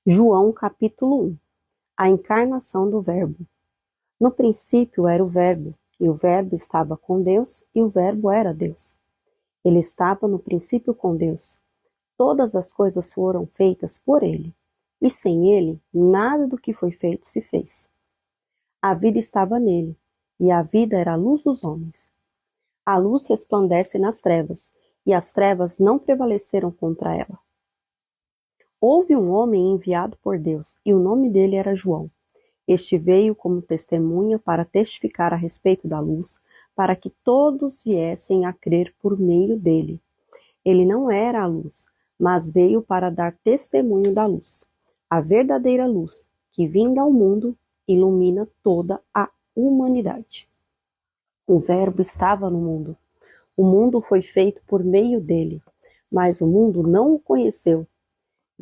João capítulo 1. A encarnação do Verbo. No princípio era o Verbo, e o Verbo estava com Deus, e o Verbo era Deus. Ele estava no princípio com Deus. Todas as coisas foram feitas por ele, e sem ele, nada do que foi feito se fez. A vida estava nele, e a vida era a luz dos homens. A luz resplandece nas trevas, e as trevas não prevaleceram contra ela. Houve um homem enviado por Deus, e o nome dele era João. Este veio como testemunha para testificar a respeito da luz, para que todos viessem a crer por meio dele. Ele não era a luz, mas veio para dar testemunho da luz, a verdadeira luz, que vinda ao mundo, ilumina toda a humanidade. O Verbo estava no mundo. O mundo foi feito por meio dele, mas o mundo não o conheceu.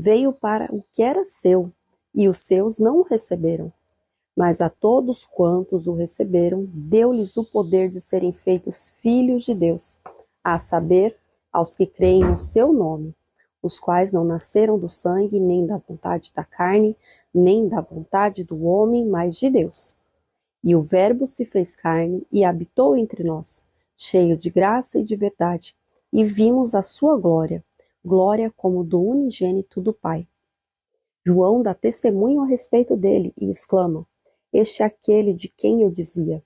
Veio para o que era seu, e os seus não o receberam. Mas a todos quantos o receberam, deu-lhes o poder de serem feitos filhos de Deus, a saber, aos que creem no seu nome, os quais não nasceram do sangue, nem da vontade da carne, nem da vontade do homem, mas de Deus. E o Verbo se fez carne e habitou entre nós, cheio de graça e de verdade, e vimos a sua glória, glória como do unigênito do Pai. João dá testemunho a respeito dele e exclama: Este é aquele de quem eu dizia: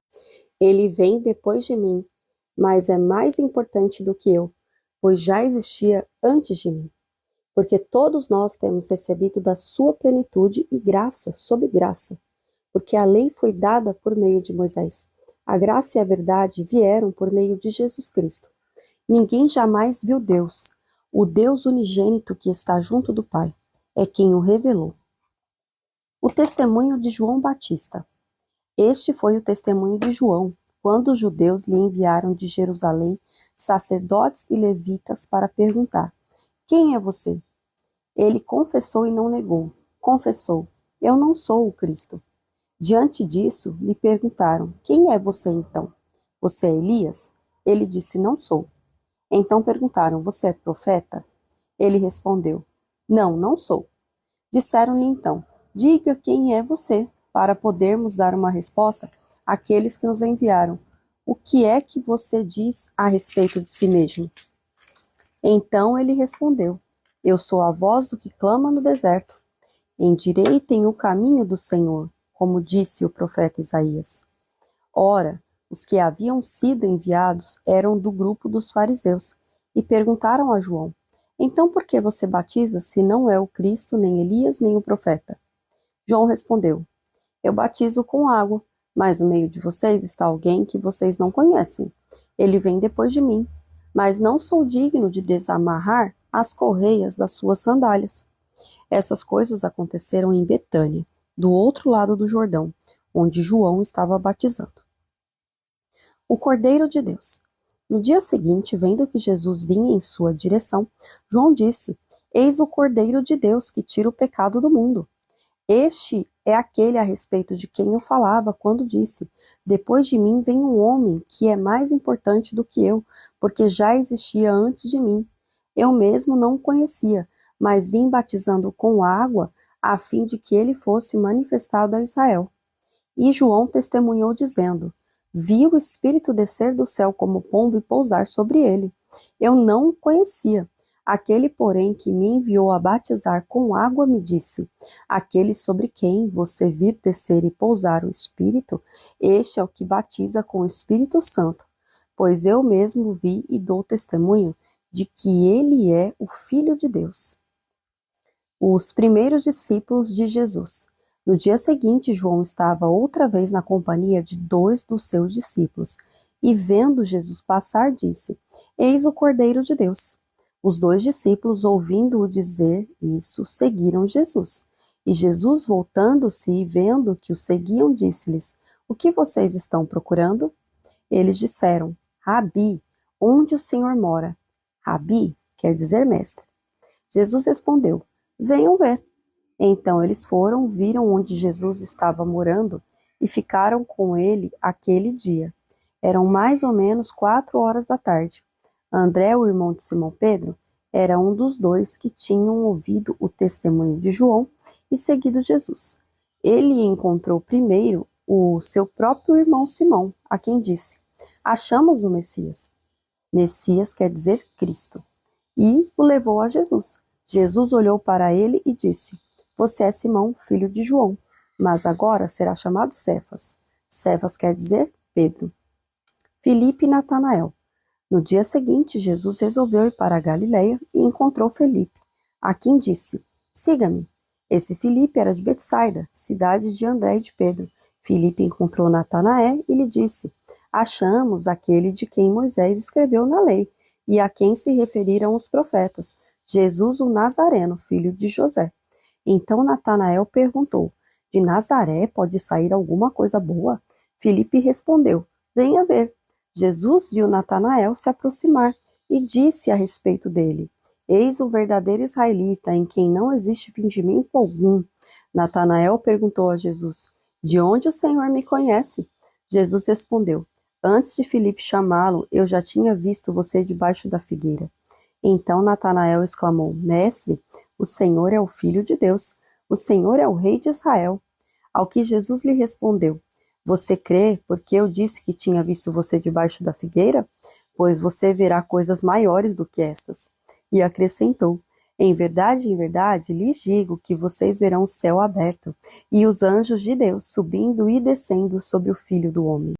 Ele vem depois de mim, mas é mais importante do que eu, pois já existia antes de mim. Porque todos nós temos recebido da sua plenitude e graça sobre graça, porque a lei foi dada por meio de Moisés. A graça e a verdade vieram por meio de Jesus Cristo. Ninguém jamais viu Deus. O Deus unigênito que está junto do Pai é quem o revelou. O testemunho de João Batista. Este foi o testemunho de João, quando os judeus lhe enviaram de Jerusalém sacerdotes e levitas para perguntar: Quem é você? Ele confessou e não negou. Confessou: Eu não sou o Cristo. Diante disso, lhe perguntaram: Quem é você então? Você é Elias? Ele disse: Não sou. Então perguntaram: Você é profeta? Ele respondeu: Não, não sou. Disseram-lhe então: Diga quem é você, para podermos dar uma resposta àqueles que nos enviaram. O que é que você diz a respeito de si mesmo? Então ele respondeu: Eu sou a voz do que clama no deserto. Endireitem o caminho do Senhor, como disse o profeta Isaías. Ora, os que haviam sido enviados eram do grupo dos fariseus e perguntaram a João: Então por que você batiza se não é o Cristo, nem Elias, nem o profeta? João respondeu: Eu batizo com água, mas no meio de vocês está alguém que vocês não conhecem. Ele vem depois de mim, mas não sou digno de desamarrar as correias das suas sandálias. Essas coisas aconteceram em Betânia, do outro lado do Jordão, onde João estava batizando. O Cordeiro de Deus. No dia seguinte, vendo que Jesus vinha em sua direção, João disse: Eis o Cordeiro de Deus que tira o pecado do mundo. Este é aquele a respeito de quem eu falava quando disse: Depois de mim vem um homem que é mais importante do que eu, porque já existia antes de mim. Eu mesmo não o conhecia, mas vim batizando com água, a fim de que ele fosse manifestado a Israel. E João testemunhou dizendo: Vi o Espírito descer do céu como pombo e pousar sobre ele. Eu não o conhecia. Aquele, porém, que me enviou a batizar com água me disse: Aquele sobre quem você vir descer e pousar o Espírito, este é o que batiza com o Espírito Santo. Pois eu mesmo vi e dou testemunho de que ele é o Filho de Deus. Os primeiros discípulos de Jesus. No dia seguinte, João estava outra vez na companhia de 2 dos seus discípulos, e vendo Jesus passar, disse: Eis o Cordeiro de Deus. Os 2 discípulos, ouvindo-o dizer isso, seguiram Jesus. E Jesus, voltando-se e vendo que o seguiam, disse-lhes: O que vocês estão procurando? Eles disseram: Rabi, onde o Senhor mora? Rabi quer dizer mestre. Jesus respondeu: Venham ver. Então eles foram, viram onde Jesus estava morando e ficaram com ele aquele dia. Eram mais ou menos 4 horas da tarde. André, o irmão de Simão Pedro, era um dos dois que tinham ouvido o testemunho de João e seguido Jesus. Ele encontrou primeiro o seu próprio irmão Simão, a quem disse: Achamos o Messias. Messias quer dizer Cristo. E o levou a Jesus. Jesus olhou para ele e disse: Você é Simão, filho de João, mas agora será chamado Cefas. Cefas quer dizer Pedro. Filipe e Natanael. No dia seguinte, Jesus resolveu ir para a Galiléia e encontrou Filipe, a quem disse: Siga-me. Esse Filipe era de Betsaida, cidade de André e de Pedro. Filipe encontrou Natanael e lhe disse: Achamos aquele de quem Moisés escreveu na lei e a quem se referiram os profetas, Jesus o Nazareno, filho de José. Então Natanael perguntou: De Nazaré pode sair alguma coisa boa? Filipe respondeu: Venha ver. Jesus viu Natanael se aproximar e disse a respeito dele: Eis o verdadeiro israelita, em quem não existe fingimento algum. Natanael perguntou a Jesus: De onde o Senhor me conhece? Jesus respondeu: Antes de Filipe chamá-lo, eu já tinha visto você debaixo da figueira. Então Natanael exclamou: Mestre, o Senhor é o Filho de Deus, o Senhor é o Rei de Israel. Ao que Jesus lhe respondeu: Você crê porque eu disse que tinha visto você debaixo da figueira? Pois você verá coisas maiores do que estas. E acrescentou: em verdade, lhes digo que vocês verão o céu aberto e os anjos de Deus subindo e descendo sobre o Filho do Homem.